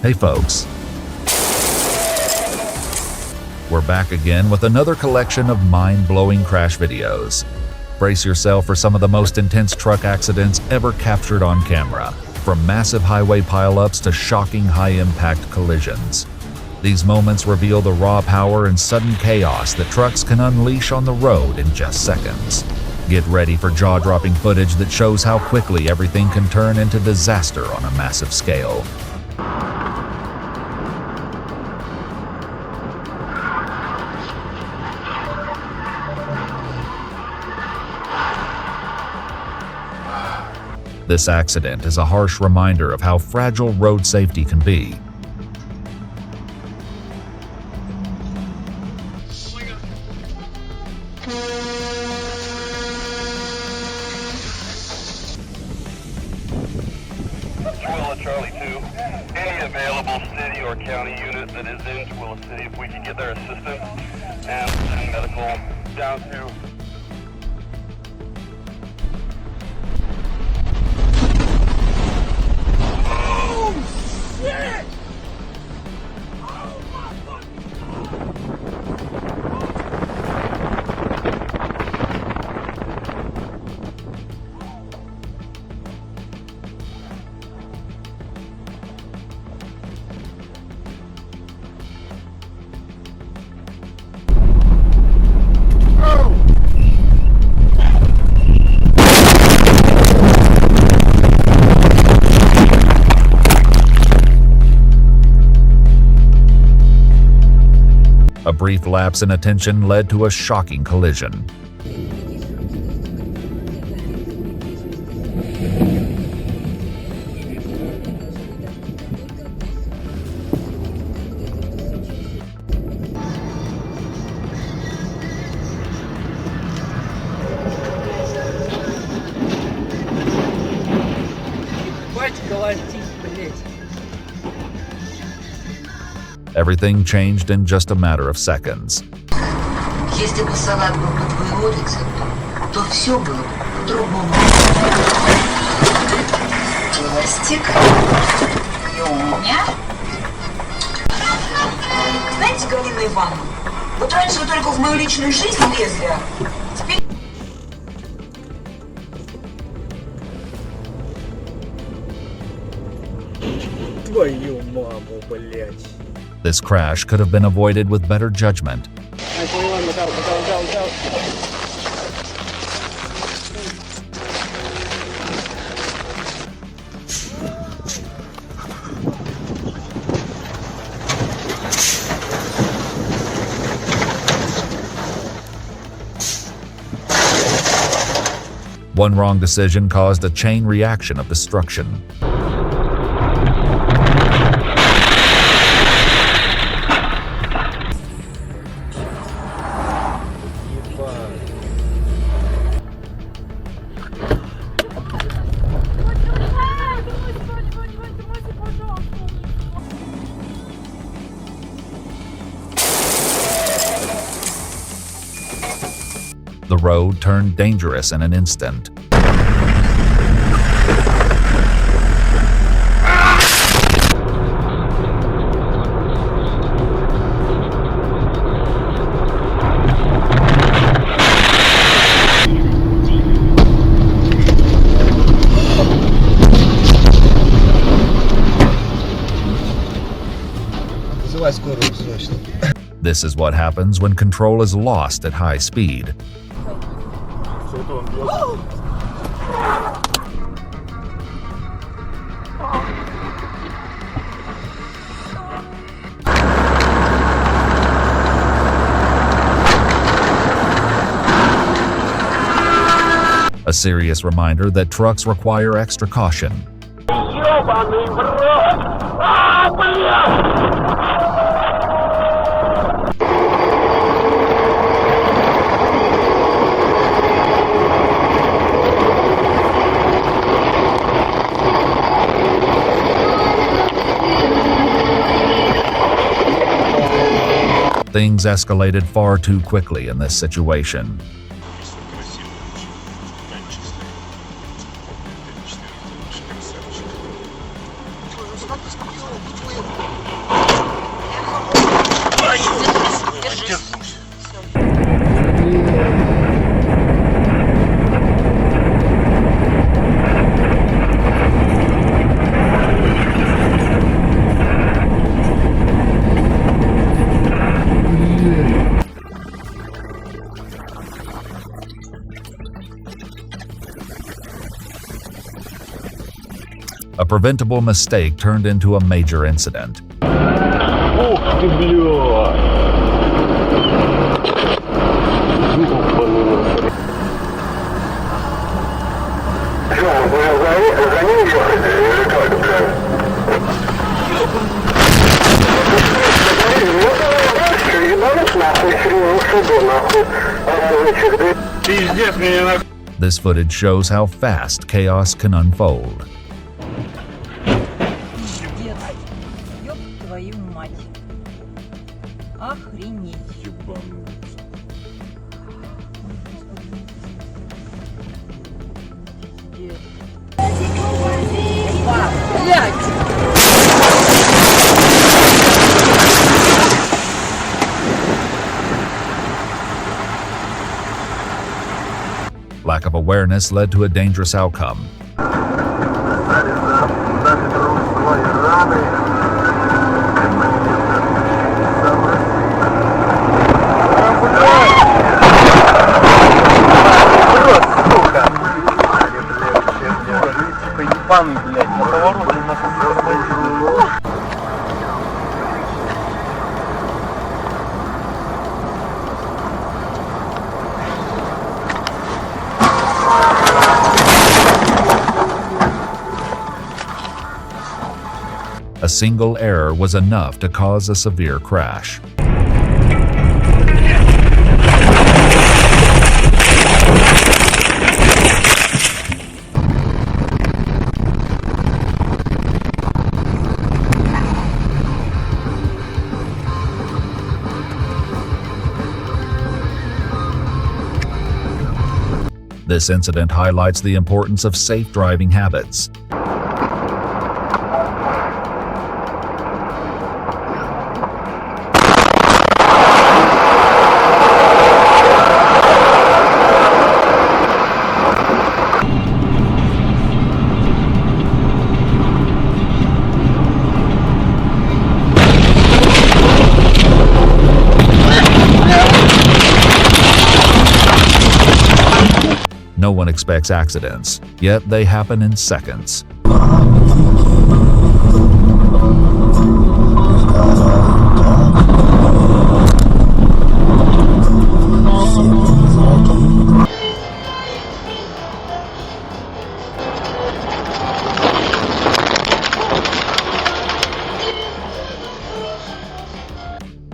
Hey folks, we're back again with another collection of mind-blowing crash videos. Brace yourself for some of the most intense truck accidents ever captured on camera, from massive highway pileups to shocking high-impact collisions. These moments reveal the raw power and sudden chaos that trucks can unleash on the road in just seconds. Get ready for jaw-dropping footage that shows how quickly everything can turn into disaster on a massive scale. This accident is a harsh reminder of how fragile road safety can be. Charlie 2, any available city or county unit that is in Twilla City, if we can get their assistance and send medical down to. Oh, shit! Oh, my A brief lapse in attention led to a shocking collision. Everything changed in just a matter of seconds. Если бы салат был по твоему рецепту, то все было бы по-другому. Пластик. Нюня. Знаете, Галина Ивановна, вот раньше вы только в мою личную жизнь лезли, а теперь... Твою маму, блядь. This crash could have been avoided with better judgment. One wrong decision caused a chain reaction of destruction. The road turned dangerous in an instant. This is what happens when control is lost at high speed. A serious reminder that trucks require extra caution. Things escalated far too quickly in this situation. Что, ну, собаку спокойно, preventable mistake turned into a major incident. Ух ты, блядь! За ним ехать или как, блядь? Пиздец, меня нахуй. This footage shows how fast chaos can unfold. Пиздец. Ёб твою мать. Охренеть. Пиздец. Блядь! Lack of awareness led to a dangerous outcome. A single error was enough to cause a severe crash. This incident highlights the importance of safe driving habits. No one expects accidents, yet they happen in seconds.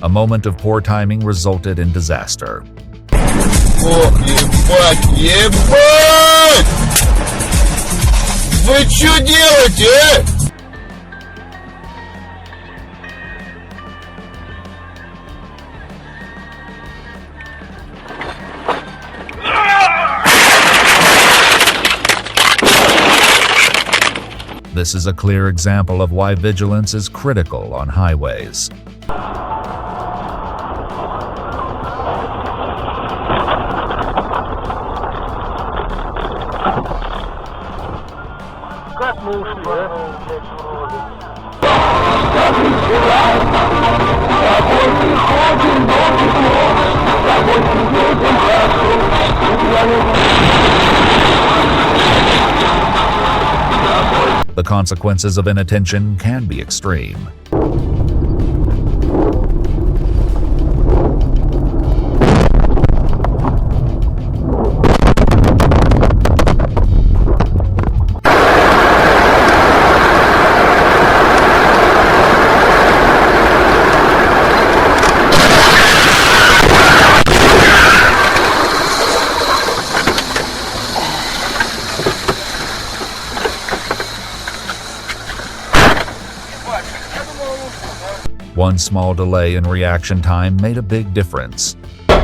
A moment of poor timing resulted in disaster. Ох, ебать, ебать! Вы чё делаете, а? This is a clear example of why vigilance is critical on highways. The consequences of inattention can be extreme. One small delay in reaction time made a big difference. Вот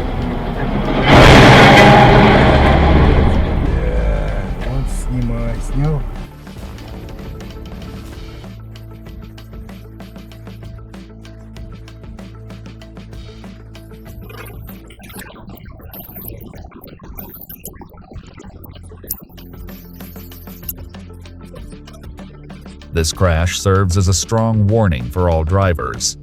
снимай, снял. This crash serves as a strong warning for all drivers.